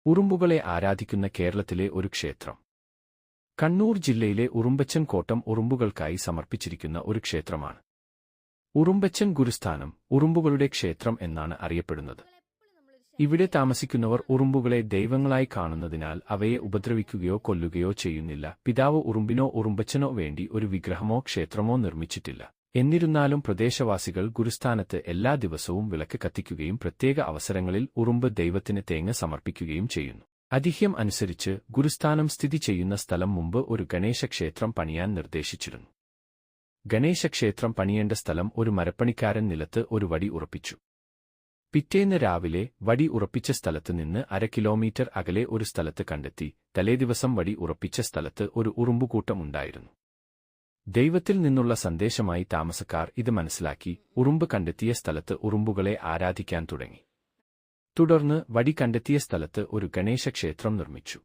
ഉറുമ്പുകളെ ആരാധിക്കുന്ന കേരളത്തിലെ ഒരു ക്ഷേത്രം. കണ്ണൂർ ജില്ലയിലെ ഉറുമ്പച്ചൻ കോട്ടം ഉറുമ്പുകൾക്കായി സമർപ്പിച്ചിരിക്കുന്ന ഒരു ക്ഷേത്രമാണ്. ഉറുമ്പച്ചൻ ഗുരുസ്ഥാനം ഉറുമ്പുകളുടെ ക്ഷേത്രം എന്നാണ് അറിയപ്പെടുന്നത്. ഇവിടെ താമസിക്കുന്നവർ ഉറുമ്പുകളെ ദൈവങ്ങളായി കാണുന്നതിനാൽ അവയെ ഉപദ്രവിക്കുകയോ കൊല്ലുകയോ ചെയ്യുന്നില്ല. പിതാവ് ഉറുമ്പിനോ ഉറുമ്പച്ചനോ വേണ്ടി ഒരു വിഗ്രഹമോ ക്ഷേത്രമോ നിർമ്മിച്ചിട്ടില്ല. എന്നിരുന്നാലും പ്രദേശവാസികൾ ഗുരുസ്ഥാനത്ത് എല്ലാ ദിവസവും വിളക്ക് കത്തിക്കുകയും പ്രത്യേക അവസരങ്ങളിൽ ഉറുമ്പ് ദൈവത്തിന് തേങ്ങ സമർപ്പിക്കുകയും ചെയ്യുന്നു. ഐതിഹ്യം അനുസരിച്ച് ഗുരുസ്ഥാനം സ്ഥിതി ചെയ്യുന്ന സ്ഥലം മുമ്പ് ഒരു ഗണേശക്ഷേത്രം പണിയാൻ നിർദ്ദേശിച്ചിരുന്നു. ഗണേശക്ഷേത്രം പണിയേണ്ട സ്ഥലം ഒരു മരപ്പണിക്കാരൻ നിലത്ത് ഒരു വടി ഉറപ്പിച്ചു. പിറ്റേന്ന് രാവിലെ വടി ഉറപ്പിച്ച സ്ഥലത്ത് നിന്ന് 1/2 കിലോമീറ്റർ അകലെ ഒരു സ്ഥലത്ത് കണ്ടെത്തി. തലേദിവസം വടി ഉറപ്പിച്ച സ്ഥലത്ത് ഒരു ഉറുമ്പുകൂട്ടം ഉണ്ടായിരുന്നു. ദൈവത്തിൽ നിന്നുള്ള സന്ദേശമായി താമസക്കാർ ഇത് മനസ്സിലാക്കി ഉറുമ്പ് കണ്ടെത്തിയ സ്ഥലത്ത് ഉറുമ്പുകളെ ആരാധിക്കാൻ തുടങ്ങി. തുടർന്ന് വടി കണ്ടെത്തിയ സ്ഥലത്ത് ഒരു ഗണേശക്ഷേത്രം നിർമ്മിച്ചു.